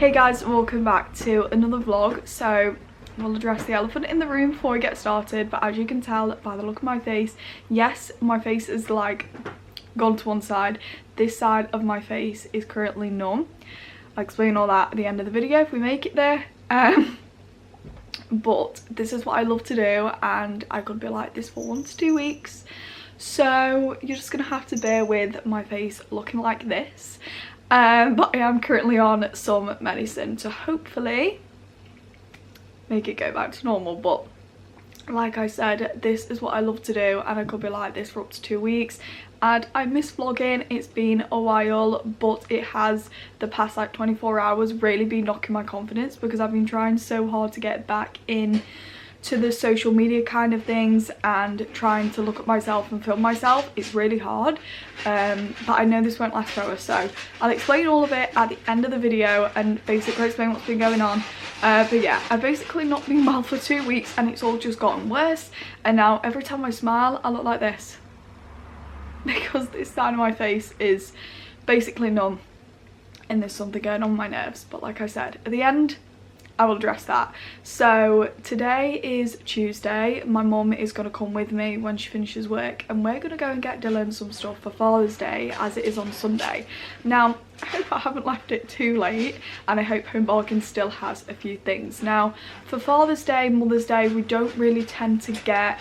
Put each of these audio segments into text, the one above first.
Hey guys, welcome back to another vlog. So we'll address the elephant in the room before we get started, but as you can tell by the look of my face, yes, my face is like gone to one side. This side of my face is currently numb. I'll explain all that at the end of the video if we make it there. But this is what I love to do, and I could be like this for 1 to 2 weeks, so you're just gonna have to bear with my face looking like this. But I am currently on some medicine to hopefully make it go back to normal. But like I said, this is what I love to do, and I could be like this for up to 2 weeks. And I miss vlogging. It's been a while, but it has, the past like 24 hours, really been knocking my confidence, because I've been trying so hard to get back in to the social media kind of things and trying to look at myself and film myself. It's really hard, but I know this won't last forever, so I'll explain all of it at the end of the video and basically explain what's been going on. But yeah, I've basically not been well for 2 weeks, and it's all just gotten worse, and now every time I smile I look like this because this side of my face is basically numb and there's something going on with my nerves. But like I said, at the end I will address that. So today is Tuesday. My mum is going to come with me when she finishes work, and we're going to go and get Dylan some stuff for Father's Day, as it is on Sunday. Now I hope I haven't left it too late, and I hope Home Bargains still has a few things. Now for Father's Day, Mother's Day, we don't really tend to get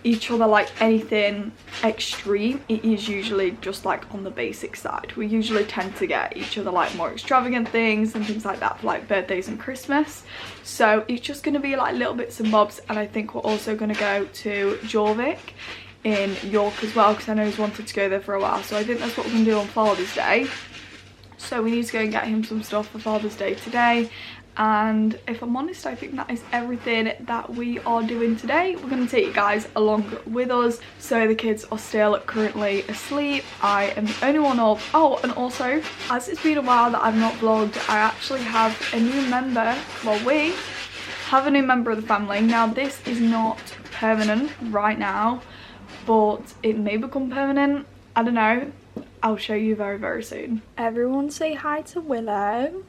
each other like anything extreme. It is usually just like on the basic side. We usually tend to get each other like more extravagant things and things like that for like birthdays and Christmas. So it's just going to be like little bits and bobs, and I think we're also going to go to Jorvik in York as well, because I know he's wanted to go there for a while. So I think that's what we're going to do on Father's Day. So we need to go and get him some stuff for Father's Day today. And if I'm honest, I think that is everything that we are doing today. We're going to take you guys along with us. So the kids are still currently asleep. I am the only one up. Oh, and also, as it's been a while that I've not vlogged, I actually have a new member. Well, we have a new member of the family. Now this is not permanent right now, but it may become permanent. I don't know. I'll show you very, very soon. Everyone say hi to Willow.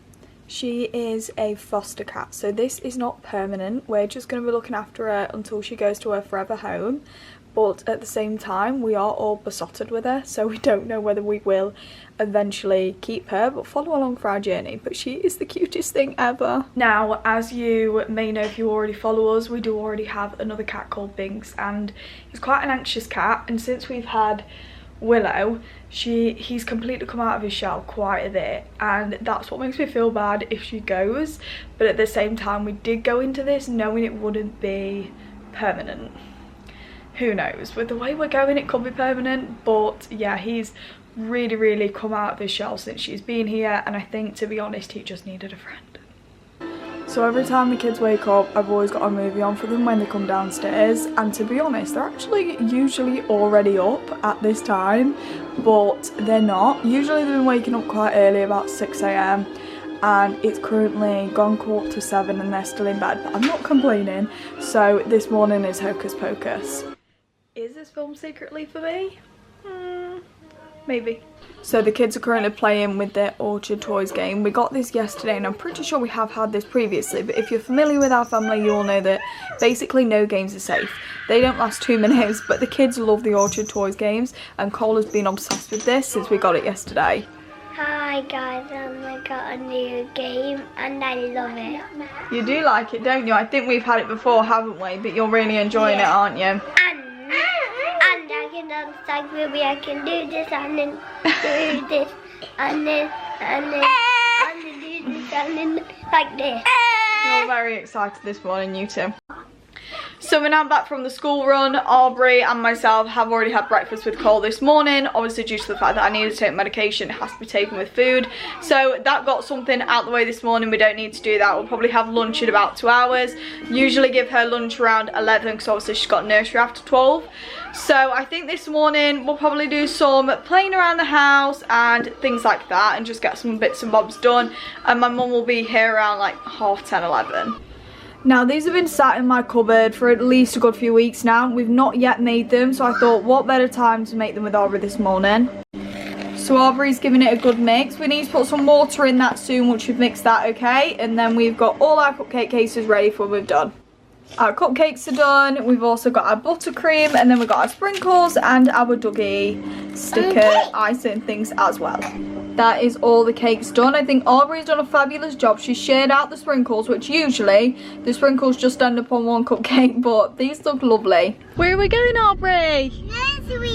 She is a foster cat, so this is not permanent. We're just going to be looking after her until she goes to her forever home, but at the same time we are all besotted with her, so we don't know whether we will eventually keep her, but follow along for our journey. But she is the cutest thing ever. Now, as you may know if you already follow us, we do already have another cat called Binks, and he's quite an anxious cat, and since we've had Willow, he's completely come out of his shell quite a bit, and that's what makes me feel bad if she goes. But at the same time, we did go into this knowing it wouldn't be permanent. Who knows, with the way we're going it could be permanent. But yeah, he's really come out of his shell since she's been here, and I think, to be honest, he just needed a friend. So every time the kids wake up, I've always got a movie on for them when they come downstairs, and to be honest, they're actually usually already up at this time, but they're not. Usually they've been waking up quite early, about 6 AM, and it's currently gone 7:15 and they're still in bed, but I'm not complaining. So this morning is Hocus Pocus. Is this film secretly for me? Maybe. So the kids are currently playing with their Orchard Toys game. We got this yesterday, and I'm pretty sure we have had this previously, but if you're familiar with our family, you'll know that basically no games are safe. They don't last 2 minutes, but the kids love the Orchard Toys games, and Cole has been obsessed with this since we got it yesterday. Hi guys, I got a new game and I love it. You do like it, don't you? I think we've had it before, haven't we? But you're really enjoying it, aren't you? And I can dance like Ruby. I can do this and then do this and then do this and then like this. You're very excited this morning, you two. So we're now back from the school run. Aubrey and myself have already had breakfast with Cole this morning. Obviously, due to the fact that I needed to take medication, it has to be taken with food. So that got something out the way this morning. We don't need to do that. We'll probably have lunch in about 2 hours. Usually give her lunch around 11, because obviously she's got nursery after 12. So I think this morning we'll probably do some playing around the house and things like that, and just get some bits and bobs done. And my mum will be here around like 10:30, 11. Now these have been sat in my cupboard for at least a good few weeks now. We've not yet made them, so I thought what better time to make them with Aubrey this morning. So Aubrey's giving it a good mix. We need to put some water in that soon once we've mixed that, okay? And then we've got all our cupcake cases ready for when we've done. Our cupcakes are done. We've also got our buttercream, and then we've got our sprinkles and our Dougie sticker icing things as well. That is all the cakes done. I think Aubrey's done a fabulous job. She shared out the sprinkles, which usually the sprinkles just end up on one cupcake, but these look lovely. Where are we going, Aubrey? Nursery.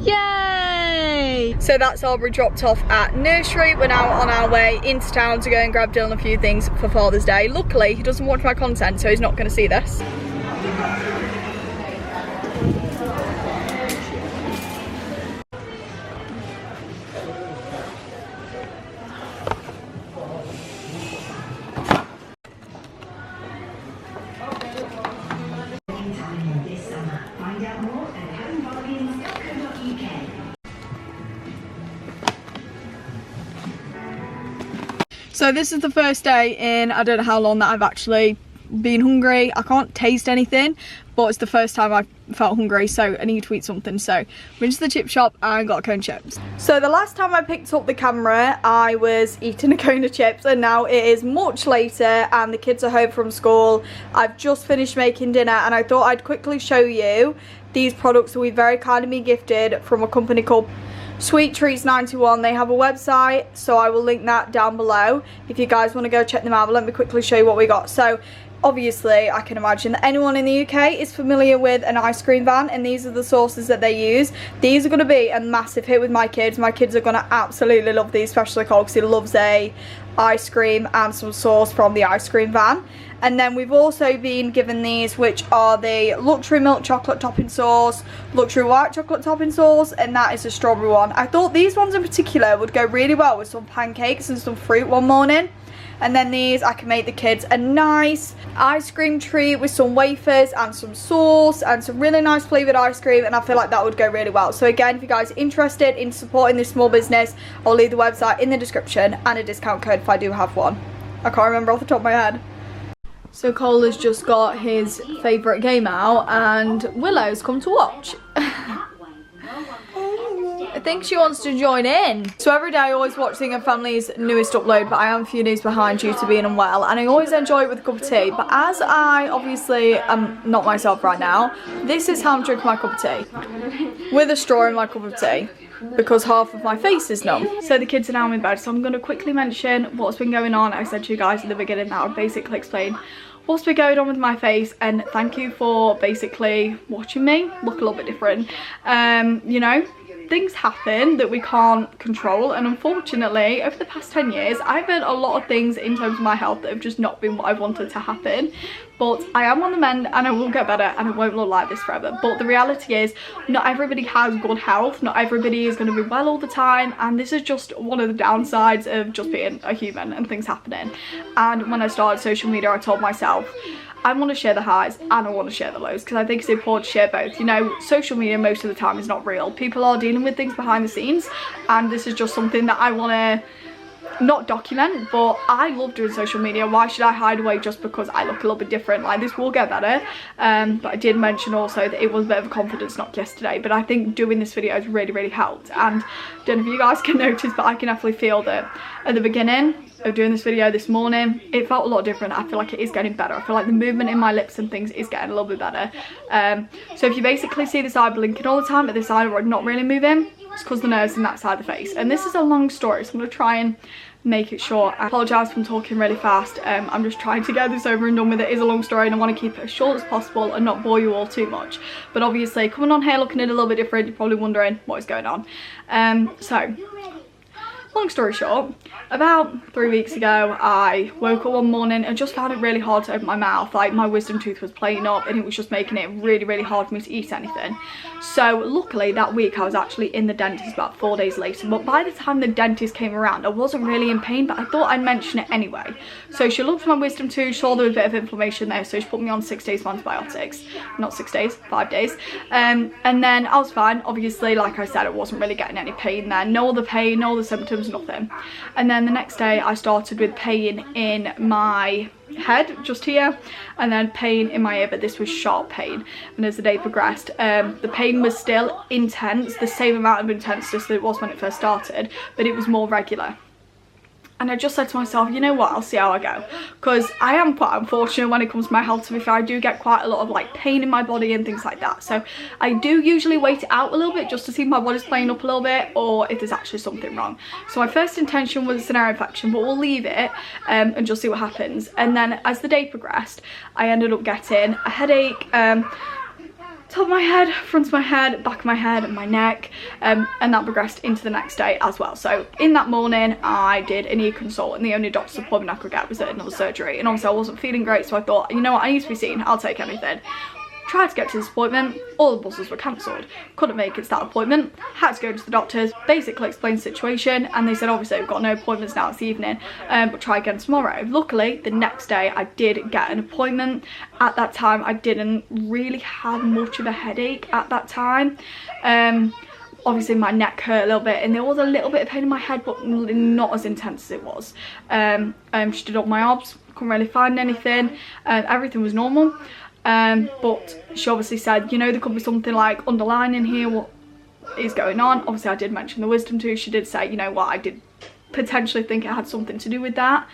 Yay! So that's Aubrey dropped off at nursery. We're now on our way into town to go and grab Dylan a few things for Father's Day. Luckily, he doesn't watch my content, so he's not going to see this. So this is the first day in I don't know how long that I've actually been hungry. I can't taste anything, but it's the first time I've felt hungry, so I need to eat something. So went to the chip shop and got a cone of chips. So the last time I picked up the camera, I was eating a cone of chips, and now it is much later and the kids are home from school. I've just finished making dinner, and I thought I'd quickly show you these products that we very kindly been gifted from a company called Sweet Treats 91. They have a website, so I will link that down below if you guys want to go check them out. But let me quickly show you what we got. So obviously I can imagine that anyone in the UK is familiar with an ice cream van, and these are the sauces that they use. These are going to be a massive hit with my kids. My kids are going to absolutely love these, especially Cole, because he loves a ice cream and some sauce from the ice cream van. And then we've also been given these, which are the luxury milk chocolate topping sauce, luxury white chocolate topping sauce, and that is a strawberry one. I thought these ones in particular would go really well with some pancakes and some fruit one morning. And then these, I can make the kids a nice ice cream treat with some wafers and some sauce and some really nice flavoured ice cream, and I feel like that would go really well. So again, if you guys are interested in supporting this small business, I'll leave the website in the description and a discount code if I do have one. I can't remember off the top of my head. So Cole has just got his favourite game out and Willow's come to watch. I think she wants to join in. So every day I always watch Thing and Family's newest upload, but I am a few days behind due to being unwell, and I always enjoy it with a cup of tea. But as I obviously am not myself right now, this is how I'm drinking my cup of tea. With a straw in my cup of tea, because half of my face is numb. So the kids are now in bed, so I'm going to quickly mention what's been going on. I said to you guys at the beginning that I'll basically explain what's been going on with my face, and thank you for basically watching me look a little bit different. You know, things happen that we can't control, and unfortunately over the past 10 years I've had a lot of things in terms of my health that have just not been what I wanted to happen, but I am on the mend and I will get better and it won't look like this forever. But the reality is not everybody has good health, not everybody is going to be well all the time, and this is just one of the downsides of just being a human and things happening. And when I started social media, I told myself I want to share the highs and I want to share the lows, because I think it's important to share both. You know, social media most of the time is not real. People are dealing with things behind the scenes, and this is just something that I want to not document. But I love doing social media. Why should I hide away just because I look a little bit different? Like, this will get better. But I did mention also that it was a bit of a confidence knock yesterday, but I think doing this video has really helped. And I don't know if you guys can notice, but I can definitely feel that at the beginning of doing this video this morning, it felt a lot different. I feel like it is getting better. I feel like the movement in my lips and things is getting a little bit better. So if you basically see this eye blinking all the time, but this eye not really moving, it's because the nerves in that side of the face. And this is a long story, so I'm going to try and make it short. I apologise for talking really fast. I'm just trying to get this over and done with. It is a long story and I want to keep it as short as possible and not bore you all too much. But obviously coming on here looking at it a little bit different, you're probably wondering what is going on. So long story short, about 3 weeks ago I woke up one morning and just found it really hard to open my mouth. Like, my wisdom tooth was playing up and it was just making it really hard for me to eat anything. So luckily that week I was actually in the dentist about 4 days later, but by the time the dentist came around I wasn't really in pain, but I thought I'd mention it anyway. So she looked at my wisdom tooth, saw there was a bit of inflammation there, so she put me on 6 days of antibiotics. Not 6 days, 5 days. And then I was fine. Obviously, like I said, I wasn't really getting any pain there. No other pain, no other symptoms, nothing. And then the next day I started with pain in my head, just here, and then pain in my ear, but this was sharp pain. And as the day progressed, the pain was still intense, the same amount of intensity as it was when it first started, but it was more regular. And I just said to myself, you know what, I'll see how I go, because I am quite unfortunate when it comes to my health. To be fair, I do get quite a lot of like pain in my body and things like that, so I do usually wait it out a little bit just to see if my body's playing up a little bit or if there's actually something wrong. So my first intention was an ear infection, but we'll leave it and just see what happens. And then as the day progressed, I ended up getting a headache, top of my head, front of my head, back of my head, and my neck, and that progressed into the next day as well. So in that morning I did an e-consult, and the only doctor's appointment I could get was at another surgery, and obviously I wasn't feeling great, so I thought, you know what, I need to be seen, I'll take anything. Tried to get to this appointment, all the buses were cancelled, couldn't make it to that appointment, had to go to the doctors, basically explain the situation, and they said obviously we've got no appointments now this evening, but try again tomorrow. Luckily the next day I did get an appointment. At that time I didn't really have much of a headache at that time. Obviously my neck hurt a little bit, and there was a little bit of pain in my head, but not as intense as it was. She did all my obs, couldn't really find anything, everything was normal. But she obviously said, you know, there could be something like underlying in here, what is going on. Obviously I did mention the wisdom tooth. She did say, you know what, I did potentially think it had something to do with that.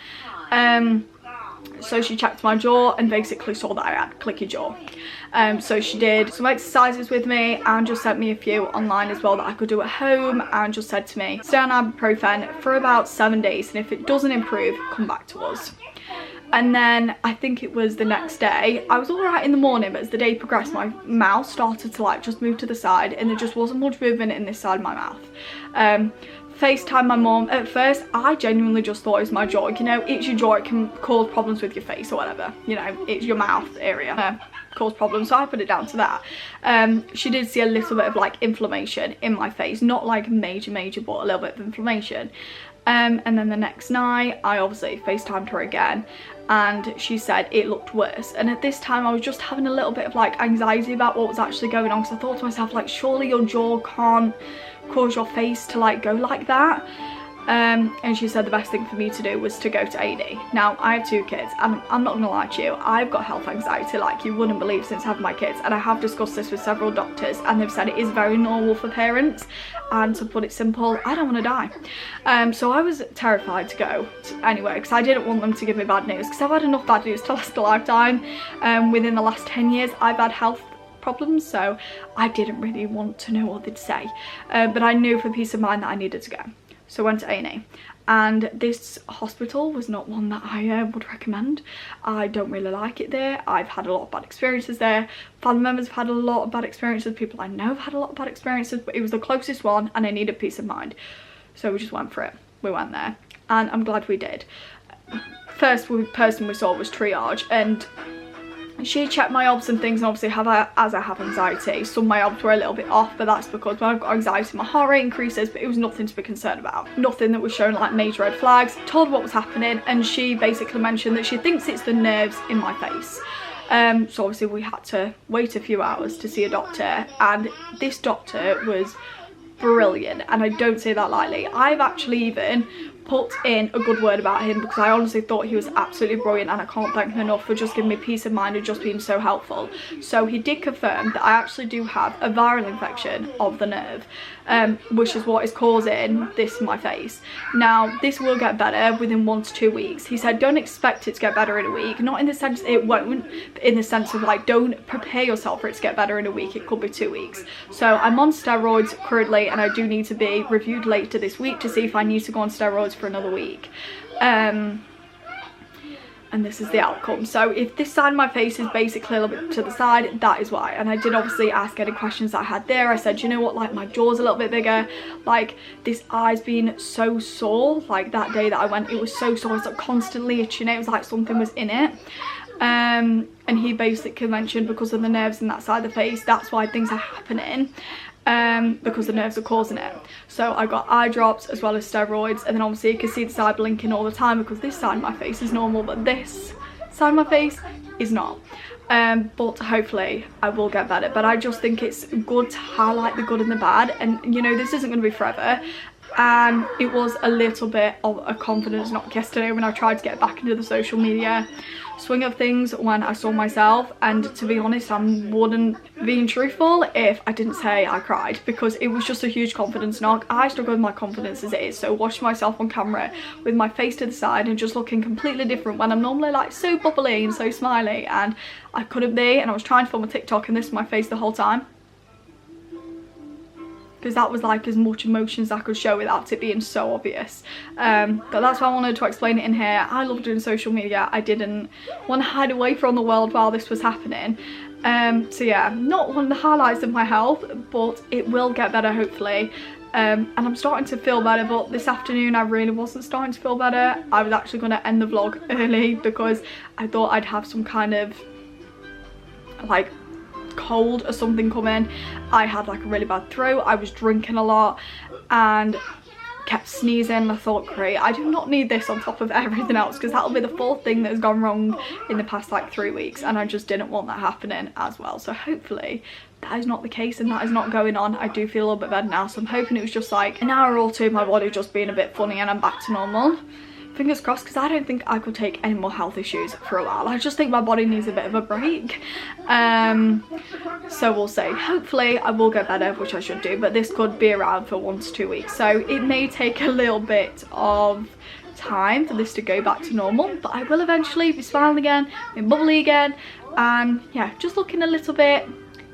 So she checked my jaw and basically saw that I had clicky jaw. So she did some exercises with me and just sent me a few online as well that I could do at home, and just said to me, stay on ibuprofen for about 7 days, and if it doesn't improve, come back to us. And then I think it was the next day, I was all right in the morning, but as the day progressed my mouth started to like just move to the side, and there just wasn't much movement in this side of my mouth. FaceTime my mum. At first I genuinely just thought it was my jaw, you know, it's your jaw, it can cause problems with your face or whatever, you know, it's your mouth area cause problems, so I put it down to that. She did see a little bit of like inflammation in my face, not like major but a little bit of inflammation. And then the next night I obviously FaceTimed her again, and she said it looked worse. And at this time I was just having a little bit of like anxiety about what was actually going on, because I thought to myself, like, surely your jaw can't cause your face to like go like that. And she said the best thing for me to do was to go to A&E. Now I have 2 kids, and I'm not gonna lie to you, I've got health anxiety like you wouldn't believe since having my kids, and I have discussed this with several doctors, and they've said it is very normal for parents, and to put it simple, I don't want to die. So I was terrified to go anyway, because I didn't want them to give me bad news, because I've had enough bad news to last a lifetime. Within the last 10 years I've had health problems, so I didn't really want to know what they'd say, but I knew for peace of mind that I needed to go. So I went to A&E, and this hospital was not one that I would recommend. I don't really like it there. I've had a lot of bad experiences there. Family members have had a lot of bad experiences. People I know have had a lot of bad experiences, but it was the closest one, and I needed peace of mind. So we just went for it. We went there, and I'm glad we did. First person we saw was triage, and she checked my obs and things, and obviously as I have anxiety, some of my obs were a little bit off, but that's because when I've got anxiety my heart rate increases, but it was nothing to be concerned about. Nothing that was showing like major red flags. Told her what was happening, and she basically mentioned that she thinks it's the nerves in my face. So obviously we had to wait a few hours to see a doctor, and this doctor was brilliant, and I don't say that lightly. I've actually even put in a good word about him, because I honestly thought he was absolutely brilliant, and I can't thank him enough for just giving me peace of mind and just being so helpful. So he did confirm that I actually do have a viral infection of the nerve, which is what is causing this in my face. Now this will get better within 1 to 2 weeks. He said don't expect it to get better in a week, not in the sense it won't, but in the sense of like don't prepare yourself for it to get better in a week. It could be 2 weeks. So I'm on steroids currently, and I do need to be reviewed later this week to see if I need to go on steroids for another week. And this is the outcome. So if this side of my face is basically a little bit to the side, that is why. And I did obviously ask any questions that I had there. I said, you know what, like my jaw's a little bit bigger, like this eye's been so sore, like that day that I went, it was so sore, it's like constantly itching, it was like something was in it. And he basically mentioned because of the nerves in that side of the face, that's why things are happening. Because the nerves are causing it. So I got eye drops as well as steroids, and then obviously you can see the side blinking all the time because this side of my face is normal, but this side of my face is not. But hopefully I will get better. But I just think it's good to highlight the good and the bad, and you know, this isn't going to be forever. and it was a little bit of a confidence knock yesterday when I tried to get back into the social media swing of things when I saw myself. And to be honest, I wouldn't being truthful if I didn't say I cried, because it was just a huge confidence knock. I struggle with my confidence as it is, so watching myself on camera with my face to the side and just looking completely different when I'm normally like so bubbly and so smiley, and I couldn't be. And I was trying to film a TikTok and this was my face the whole time, because that was like as much emotion as I could show without it being so obvious. But that's why I wanted to explain it in here. I love doing social media. I didn't want to hide away from the world while this was happening. So yeah, not one of the highlights of my health, but it will get better hopefully. And I'm starting to feel better, but this afternoon I really wasn't starting to feel better. I was actually going to end the vlog early because I thought I'd have some kind of like cold or something coming. I had like a really bad throat, I was drinking a lot and kept sneezing. I thought, great, I do not need this on top of everything else, because that'll be the fourth thing that has gone wrong in the past like 3 weeks, and I just didn't want that happening as well. So hopefully that is not the case and that is not going on. I do feel a little bit better now, so I'm hoping it was just like an hour or two of my body just being a bit funny and I'm back to normal. Fingers crossed, because I don't think I could take any more health issues for a while. I just think my body needs a bit of a break. So we'll see. Hopefully I will get better, which I should do, but this could be around for 1 to 2 weeks. So it may take a little bit of time for this to go back to normal, but I will eventually be smiling again, be bubbly again, and yeah, just looking a little bit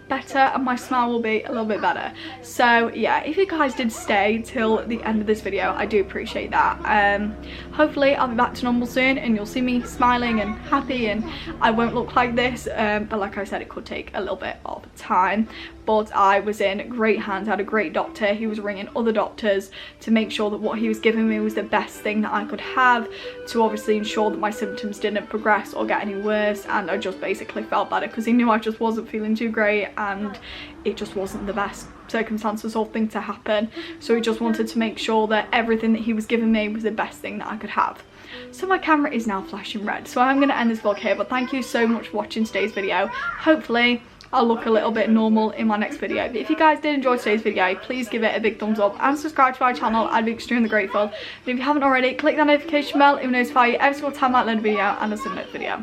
better, and my smile will be a little bit better. So yeah, if you guys did stay till the end of this video, I do appreciate that. Hopefully I'll be back to normal soon and you'll see me smiling and happy and I won't look like this, but like I said, it could take a little bit of time. But I was in great hands. I had a great doctor. He was ringing other doctors to make sure that what he was giving me was the best thing that I could have, to obviously ensure that my symptoms didn't progress or get any worse, and I just basically felt better because he knew I just wasn't feeling too great and it just wasn't the best circumstances or thing to happen. So he just wanted to make sure that everything that he was giving me was the best thing that I could have. So my camera is now flashing red, so I'm going to end this vlog here, but thank you so much for watching today's video. Hopefully I'll look a little bit normal in my next video. But if you guys did enjoy today's video, please give it a big thumbs up and subscribe to our channel. I'd be extremely grateful. And if you haven't already, click that notification bell. It will notify you every single time I upload a video, and I'll see you in the next video.